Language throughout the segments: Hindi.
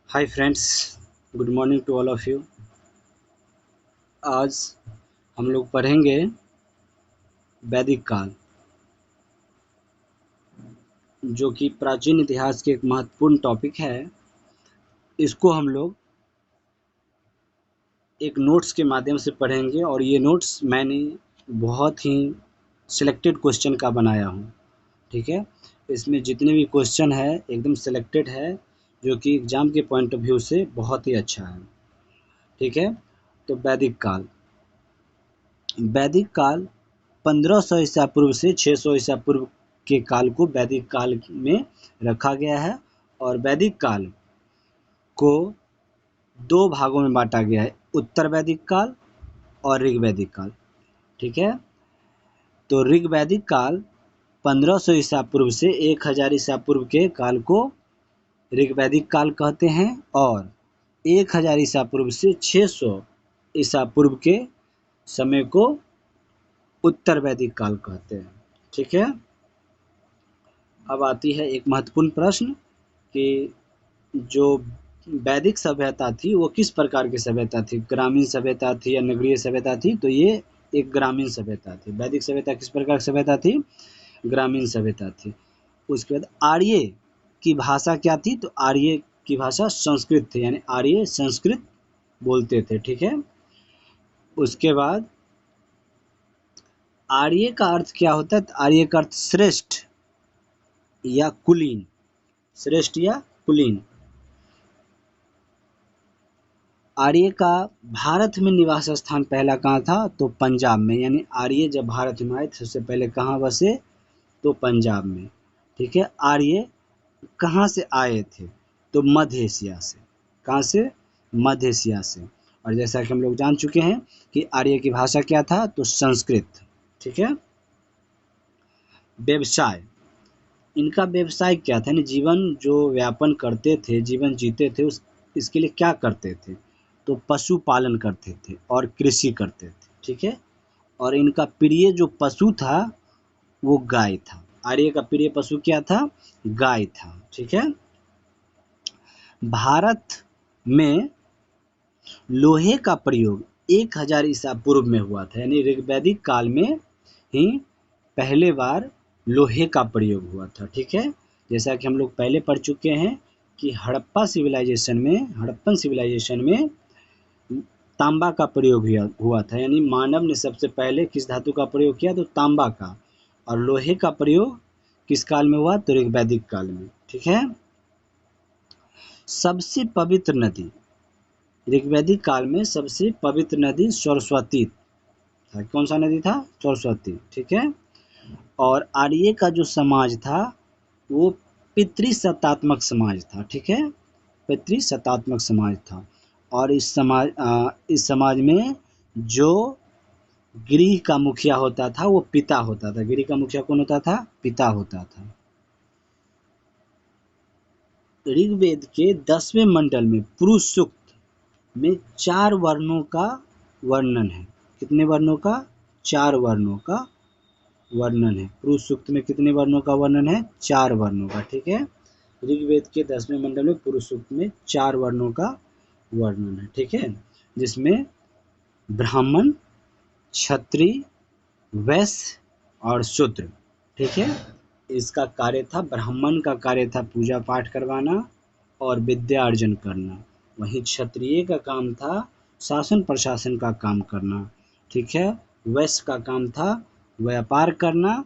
Hi friends, good morning to all of you. आज हम लोग पढ़ेंगे वैदिक काल, जो कि प्राचीन इतिहास के एक महत्वपूर्ण टॉपिक है। इसको हम लोग एक नोट्स के माध्यम से पढ़ेंगे और ये नोट्स मैंने बहुत ही सिलेक्टेड क्वेश्चन का बनाया हूँ। ठीक है, इसमें जितने भी क्वेश्चन है एकदम सिलेक्टेड है, जो कि एग्ज़ाम के पॉइंट ऑफ व्यू से बहुत ही अच्छा है। ठीक है, तो वैदिक काल 1500 ईसा पूर्व से 600 ईसा पूर्व के काल को वैदिक काल में रखा गया है। और वैदिक काल को दो भागों में बांटा गया है, उत्तर वैदिक काल और ऋग वैदिक काल। ठीक है, तो ऋग वैदिक काल 1500 ईसा पूर्व से 1000 ईसा पूर्व के काल को ऋग वैदिक काल कहते हैं, और 1000 ईसा पूर्व से 600 ईसा पूर्व के समय को उत्तर वैदिक काल कहते हैं। ठीक है, अब आती है एक महत्वपूर्ण प्रश्न कि जो वैदिक सभ्यता थी वो किस प्रकार की सभ्यता थी, ग्रामीण सभ्यता थी या नगरीय सभ्यता थी। तो ये एक ग्रामीण सभ्यता थी। वैदिक सभ्यता किस प्रकार की सभ्यता थी? ग्रामीण सभ्यता थी। उसके बाद आर्य की भाषा क्या थी? तो आर्य की भाषा संस्कृत थी, यानी आर्य संस्कृत बोलते थे। ठीक है, उसके बाद आर्य का अर्थ क्या होता है? तो आर्य का अर्थ श्रेष्ठ या कुलीन, श्रेष्ठ या कुलीन। आर्य का भारत में निवास स्थान पहला कहाँ था? तो पंजाब में, यानी आर्य जब भारत में आए सबसे पहले कहाँ बसे? तो पंजाब में। ठीक है, आर्य कहाँ से आए थे? तो मध्य एशिया से। कहाँ से? मध्य एशिया से। और जैसा कि हम लोग जान चुके हैं कि आर्य की भाषा क्या था? तो संस्कृत। ठीक है, व्यवसाय, इनका व्यवसाय क्या था? यानी जीवन जो व्यापन करते थे, जीवन जीते थे, उस इसके लिए क्या करते थे? तो पशुपालन करते थे और कृषि करते थे। ठीक है, और इनका प्रिय जो पशु था वो गाय था। आर्य का प्रिय पशु क्या था? गाय था। ठीक है, भारत में लोहे का प्रयोग 1000 ईसा पूर्व में हुआ था, यानी ऋग्वैदिक काल में ही पहले बार लोहे का प्रयोग हुआ था। ठीक है, जैसा कि हम लोग पहले पढ़ चुके हैं कि हड़प्पन सिविलाइजेशन में तांबा का प्रयोग हुआ था, यानी मानव ने सबसे पहले किस धातु का प्रयोग किया? तो तांबा का। और लोहे का प्रयोग किस काल में हुआ? तो ऋग्वैदिक काल में। ठीक है, सबसे पवित्र नदी, ऋग्वैदिक काल में सबसे पवित्र नदी सरस्वती था। कौन सा नदी था? सरस्वती। ठीक है, और आर्य का जो समाज था वो पितृसत्तात्मक समाज था। ठीक है, पितृसत्तात्मक समाज था। और इस समाज में जो गृह का मुखिया होता था वो पिता होता था। गृह का मुखिया कौन होता था? पिता होता था। ऋग्वेद के 10वें मंडल में पुरुष सूक्त में 4 वर्णों का वर्णन है। कितने वर्णों का? 4 वर्णों का वर्णन है। पुरुष सूक्त में कितने वर्णों का वर्णन है? 4 वर्णों का। ठीक है, ऋग्वेद के 10वें मंडल में पुरुष सूक्त में 4 वर्णों का वर्णन है। ठीक है, जिसमें ब्राह्मण, क्षत्रिय, वैश्य और शूद्र। ठीक है, इसका कार्य था, ब्राह्मण का कार्य था पूजा पाठ करवाना और विद्या अर्जन करना। वहीं क्षत्रिय का काम था शासन प्रशासन का काम करना। ठीक है, वैश्य का काम था व्यापार करना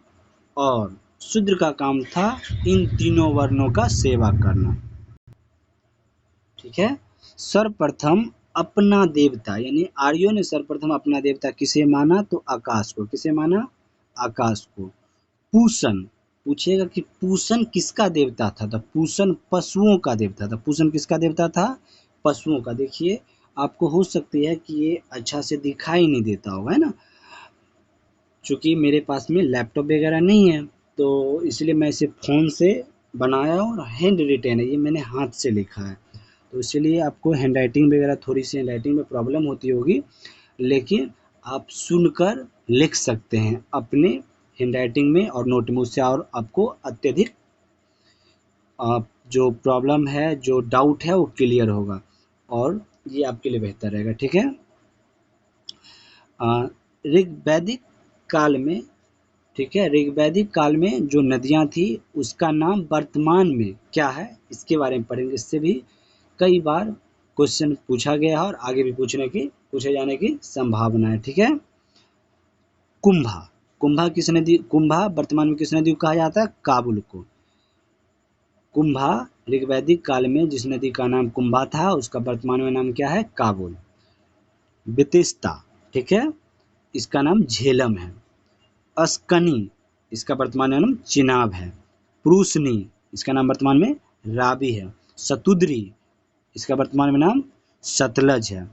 और शूद्र का काम था इन तीनों वर्णों का सेवा करना। ठीक है, सर्वप्रथम अपना देवता, यानी आर्यों ने सर्वप्रथम अपना देवता किसे माना? तो आकाश को। किसे माना? आकाश को। पूषण, पूछेगा कि पूषण किसका देवता था? तो पूषण पशुओं का देवता था। पूषण किसका देवता था? पशुओं का। देखिए, आपको हो सकती है कि ये अच्छा से दिखाई नहीं देता होगा, है ना, चूँकि मेरे पास में लैपटॉप वगैरह नहीं है, तो इसलिए मैं इसे फ़ोन से बनाया और हैंड रिटेन है, ये मैंने हाथ से लिखा है। तो इसलिए आपको हैंडराइटिंग वगैरह, थोड़ी सी हैंडराइटिंग में प्रॉब्लम होती होगी, लेकिन आप सुनकर लिख सकते हैं अपने हैंडराइटिंग में और नोट में, उससे और आपको अत्यधिक जो प्रॉब्लम है, जो डाउट है वो क्लियर होगा और ये आपके लिए बेहतर रहेगा। ठीक है। ऋग्वैदिक काल में, ठीक है, ऋग्वैदिक काल में जो नदियाँ थी उसका नाम वर्तमान में क्या है, इसके बारे में पढ़ेंगे। इससे भी कई बार क्वेश्चन पूछा गया है और आगे भी पूछे जाने की संभावना है। ठीक है। कुंभा, कुंभा वर्तमान में किस नदी को कहा जाता है? काबुल को। कुंभा ऋग्वैदिक काल में जिस नदी का नाम कुंभा था उसका वर्तमान में नाम क्या है? काबुल। बितिस्ता, ठीक है, इसका नाम झेलम है। अस्कनी, इसका वर्तमान में नाम चिनाब है। प्रूसनी, इसका नाम वर्तमान में रावी है। सतुद्री, इसका वर्तमान में नाम सतलज है।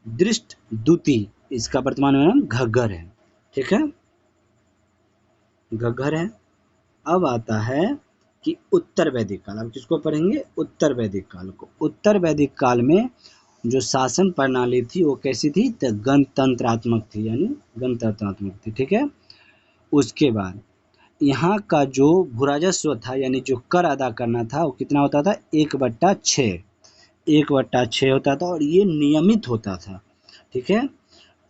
दृष्ट दूती, इसका वर्तमान में नाम घग्गर है। ठीक है, घग्गर है। अब आता है कि उत्तर वैदिक काल। अब किसको पढ़ेंगे? उत्तर वैदिक काल को। उत्तर वैदिक काल में जो शासन प्रणाली थी वो कैसी थी? तो गणतंत्रात्मक थी, यानी गणतंत्रात्मक थी। ठीक है। उसके बाद यहाँ का जो भूराजस्व था, यानी जो कर अदा करना था, वो कितना होता था? 1/6, 1/6 होता था और ये नियमित होता था। ठीक है।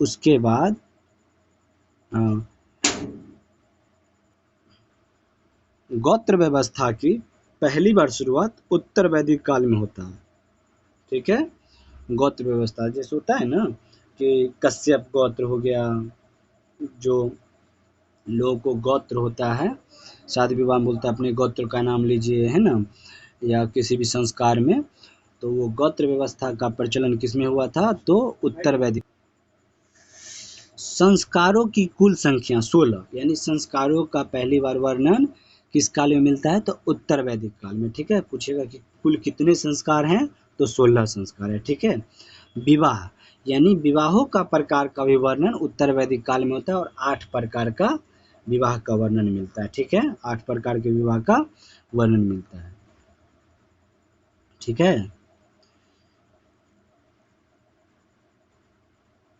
उसके बाद गोत्र व्यवस्था की पहली बार शुरुआत उत्तर वैदिक काल में होता है। ठीक है। गोत्र व्यवस्था जैसे होता है ना कि कश्यप गोत्र हो गया, जो लोगों को गोत्र होता है, शादी विवाह में बोलता है अपने गोत्र का नाम लीजिए, है ना, या किसी भी संस्कार में, तो वो गोत्र व्यवस्था का प्रचलन किसमें हुआ था? तो उत्तर वैदिक। संस्कारों की कुल संख्या 16, यानी संस्कारों का पहली बार वर्णन किस काल में मिलता है? तो उत्तर वैदिक काल में। ठीक है। पूछेगा कि कुल कितने संस्कार हैं? तो 16 संस्कार है। ठीक है। विवाह, यानी विवाहों का प्रकार का भी वर्णन उत्तर वैदिक काल में होता है और 8 प्रकार का विवाह का वर्णन मिलता है। ठीक है। 8 प्रकार के विवाह का वर्णन मिलता है। ठीक है।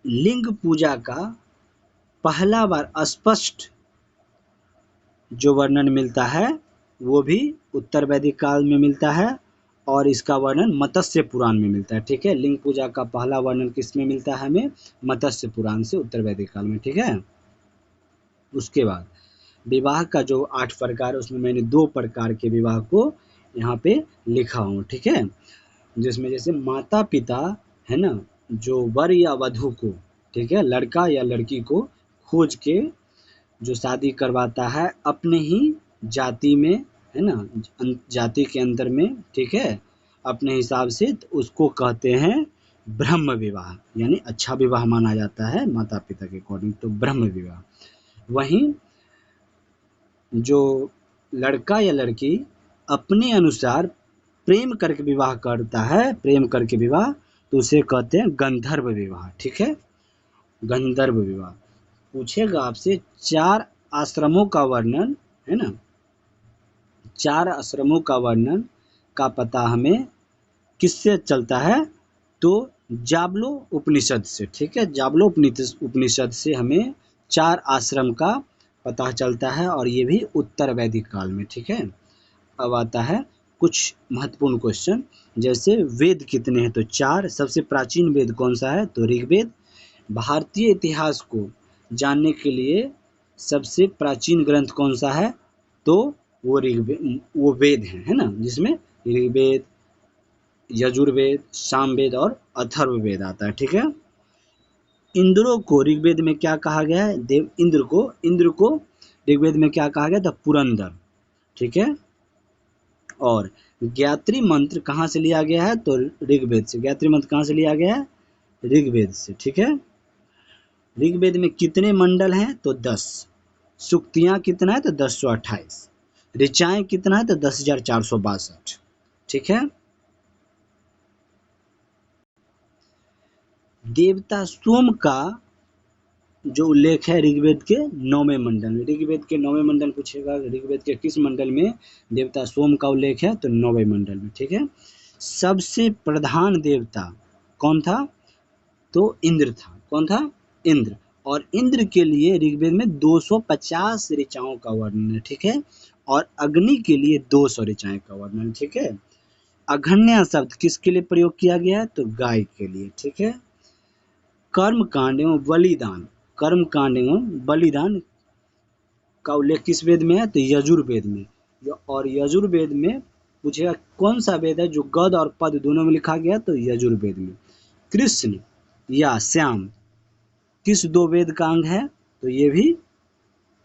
लिंग पूजा का पहला बार स्पष्ट जो वर्णन मिलता है वो भी उत्तर वैदिक काल में मिलता है और इसका वर्णन मत्स्य पुराण में मिलता है। ठीक है। लिंग पूजा का पहला वर्णन किस में मिलता है? हमें मत्स्य पुराण से, उत्तर वैदिक काल में। ठीक है। उसके बाद विवाह का जो 8 प्रकार है उसमें मैंने 2 प्रकार के विवाह को यहाँ पे लिखा हूँ। ठीक है। जिसमें जैसे माता पिता, है ना, जो वर या वधू को, ठीक है, लड़का या लड़की को खोज के जो शादी करवाता है अपने ही जाति में, है ना, जाति के अंदर में, ठीक है, अपने हिसाब से, तो उसको कहते हैं ब्रह्म विवाह, यानी अच्छा विवाह माना जाता है माता पिता के अकॉर्डिंग, तो ब्रह्म विवाह। वहीं जो लड़का या लड़की अपने अनुसार प्रेम करके विवाह करता है, प्रेम करके विवाह, तो उसे कहते हैं गंधर्व विवाह। ठीक है। गंधर्व विवाह। पूछेगा आपसे 4 आश्रमों का वर्णन, है ना, 4 आश्रमों का वर्णन का पता हमें किससे चलता है? तो जाबलो उपनिषद से। ठीक है। जाबलो उपनिषद से हमें 4 आश्रम का पता चलता है और ये भी उत्तर वैदिक काल में। ठीक है। अब आता है कुछ महत्वपूर्ण क्वेश्चन, जैसे वेद कितने हैं? तो 4। सबसे प्राचीन वेद कौन सा है? तो ऋग्वेद। भारतीय इतिहास को जानने के लिए सबसे प्राचीन ग्रंथ कौन सा है? तो वो वेद है ना, जिसमें ऋग्वेद, यजुर्वेद, सामवेद और अथर्ववेद आता है। ठीक है। इंद्रों को ऋग्वेद में क्या कहा गया है? इंद्र को ऋग्वेद में क्या कहा गया था? पुरंदर। ठीक है। और गायत्री मंत्र कहाँ से लिया गया है? तो ऋग्वेद से। गायत्री मंत्र कहाँ से लिया गया है? ऋग्वेद से। ठीक है। ऋग्वेद में कितने मंडल हैं? तो 10। सूक्तियाँ कितना है? तो 1028। ऋचाएँ कितना है? तो 10,462। ठीक है। देवता सोम का जो उल्लेख है ऋग्वेद के 9वें मंडल में। ऋग्वेद के 9वें मंडल पूछेगा, ऋग्वेद के किस मंडल में देवता सोम का उल्लेख है? तो 9वें मंडल में। ठीक है। सबसे प्रधान देवता कौन था? तो इंद्र था। कौन था? इंद्र। और इंद्र के लिए ऋग्वेद में 250 ऋचाओं का वर्णन है। ठीक है। और अग्नि के लिए 200 ऋचाएं का वर्णन। ठीक है। अघन्या शब्द किसके लिए प्रयोग किया गया है? तो गाय के लिए। ठीक है। कर्म कांड एवं बलिदान, कर्म कांड एवं बलिदान का उल्लेख किस वेद में है? तो यजुर्वेद में। और यजुर्वेद में पूछेगा कौन सा वेद है जो गद और पद दोनों में लिखा गया? तो यजुर्वेद में। कृष्ण या श्याम किस दो वेद का अंग है? तो ये भी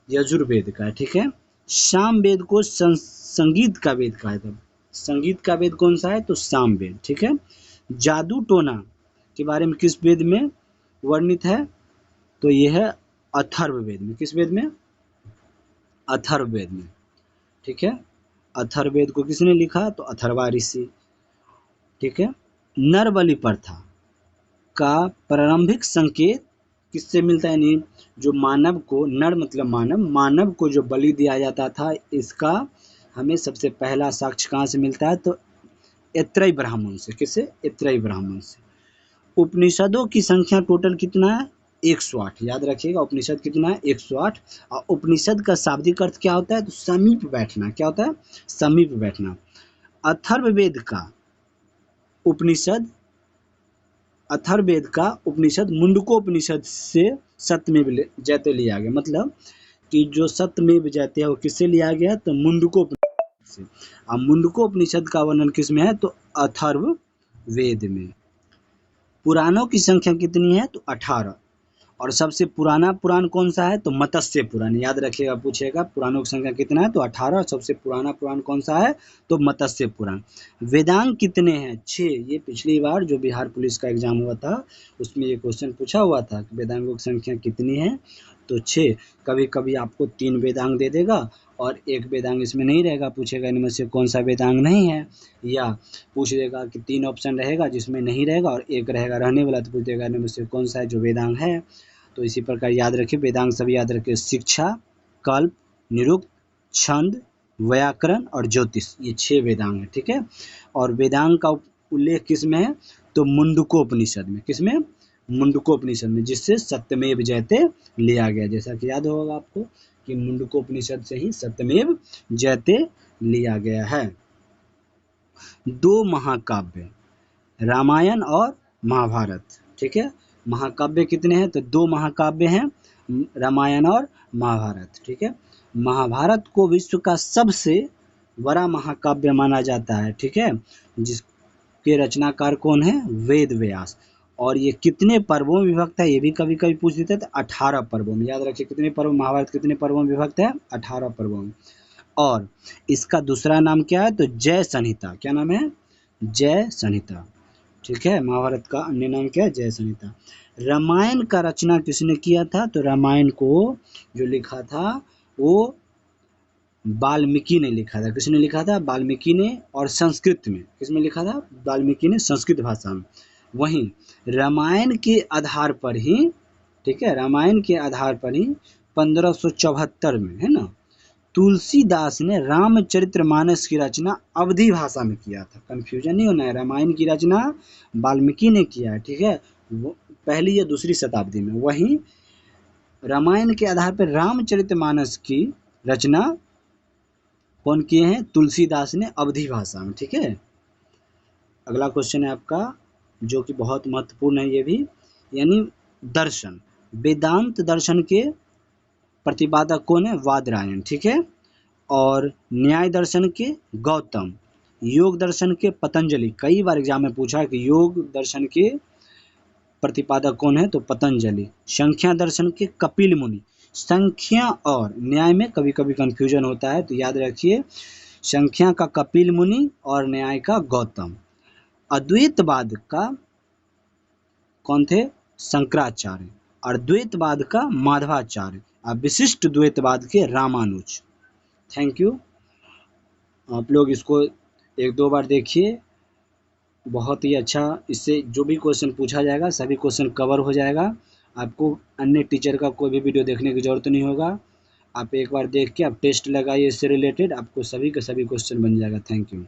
यजुर्वेद का है। ठीक है। साम वेद को संगीत का वेद कहा जाता है। संगीत का वेद कौन सा है? तो साम वेद। ठीक है। जादू टोना के बारे में किस वेद में वर्णित है? तो यह है अथर्ववेद में। किस वेद में? अथर्ववेद में। ठीक है। अथर्ववेद को किसने लिखा? तो अथर्वा ऋषि। ठीक है। नर बलि प्रथा का प्रारंभिक संकेत किससे मिलता है? यानी जो मानव को, नर मतलब मानव को जो बलि दिया जाता था, इसका हमें सबसे पहला साक्ष्य कहाँ से मिलता है? तो ऐत्रेय ब्राह्मण से। किससे? ऐत्रेय ब्राह्मण से। उपनिषदों की संख्या टोटल कितना है? 108। याद रखिएगा, उपनिषद कितना है? 108। और उपनिषद का शाब्दिक अर्थ क्या होता है? तो समीप बैठना। क्या होता है? समीप बैठना। अथर्ववेद का उपनिषद मुंडकोपनिषद से सत्यमेव जयते लिया गया। मतलब कि जो सत्यमेव जयते है वो किससे लिया गया? तो मुंडकोपनिषद से। और मुंडकोपनिषद का वर्णन किस में है? तो अथर्ववेद में। पुराणों की संख्या कितनी है? तो 18। और सबसे पुराना पुराण कौन सा है? तो मत्स्य पुराण। याद रखिएगा, पूछेगा पुराणों की संख्या कितना है? तो 18। और सबसे पुराना पुराण कौन सा है? तो मत्स्य पुराण। वेदांग कितने हैं? 6। ये पिछली बार जो बिहार पुलिस का एग्जाम हुआ था उसमें ये क्वेश्चन पूछा हुआ था कि वेदांगों की संख्या कितनी है? तो 6। कभी कभी आपको 3 वेदांग दे देगा और 1 वेदांग इसमें नहीं रहेगा, पूछेगा इनमें से कौन सा वेदांग नहीं है, या पूछ देगा कि 3 ऑप्शन रहेगा जिसमें नहीं रहेगा और 1 रहेगा रहने वाला, तो पूछ देगा इनमें से कौन सा है जो वेदांग है। तो इसी प्रकार याद रखिए, वेदांग सभी याद रखिए। शिक्षा, कल्प, निरुक्त, छंद, व्याकरण और ज्योतिष, ये 6 वेदांग है। ठीक है। और वेदांग का उल्लेख किस में है? तो मुंडकोपनिषद में। किस में? मुंडकोपनिषद में, जिससे सत्यमेव जयते लिया गया। जैसा कि याद होगा आपको कि मुंडकोपनिषद से ही सत्यमेव जयते लिया गया है। 2 महाकाव्य, रामायण और महाभारत। ठीक है। महाकाव्य कितने हैं? तो 2 महाकाव्य हैं, रामायण और महाभारत। ठीक है। महाभारत को विश्व का सबसे बड़ा महाकाव्य माना जाता है। ठीक है। जिसके रचनाकार कौन है? वेद व्यास। और ये कितने पर्वों में विभक्त है? ये भी कभी कभी पूछ देते हैं। तो 18 पर्वों में। याद रखिए कितने पर्व, महाभारत कितने पर्वों में विभक्त है? 18 पर्वों में। और इसका दूसरा नाम क्या है? तो जय संहिता। क्या नाम है? जय संहिता। ठीक है। महाभारत का अन्य नाम क्या है? जय संहिता। रामायण का रचना किसने किया था? तो रामायण को जो लिखा था वो वाल्मीकि ने लिखा था। किसने लिखा था? वाल्मीकि ने। और संस्कृत में। किसमें लिखा था? वाल्मीकि ने, संस्कृत भाषा में। वहीं रामायण के आधार पर ही, ठीक है, रामायण के आधार पर ही 1574 में, है ना, तुलसीदास ने रामचरितमानस की रचना अवधी भाषा में किया था। कंफ्यूजन नहीं होना है, रामायण की रचना वाल्मीकि ने किया है। ठीक है। वो पहली या दूसरी शताब्दी में। वहीं रामायण के आधार पर रामचरितमानस की रचना कौन किए हैं? तुलसीदास ने, अवधी भाषा में। ठीक है। अगला क्वेश्चन है आपका जो कि बहुत महत्वपूर्ण है ये भी, यानी दर्शन। वेदांत दर्शन के प्रतिपादक कौन है? वादरायण। ठीक है। और न्याय दर्शन के गौतम, योग दर्शन के पतंजलि। कई बार एग्जाम में पूछा है कि योग दर्शन के प्रतिपादक कौन है? तो पतंजलि। संख्या दर्शन के कपिल मुनि। संख्या और न्याय में कभी कभी कंफ्यूजन होता है, तो याद रखिए संख्या का कपिल मुनि और न्याय का गौतम। अद्वैतवाद का कौन थे? शंकराचार्य। और द्वैतवाद का माधवाचार्य। और विशिष्ट द्वैतवाद के रामानुज। Thank you. आप लोग इसको 1-2 बार देखिए, बहुत ही अच्छा, इससे जो भी क्वेश्चन पूछा जाएगा सभी क्वेश्चन कवर हो जाएगा। आपको अन्य टीचर का कोई भी वीडियो देखने की ज़रूरत नहीं होगा। आप एक बार देख के आप टेस्ट लगाइए, इससे रिलेटेड आपको सभी के सभी क्वेश्चन बन जाएगा। Thank you.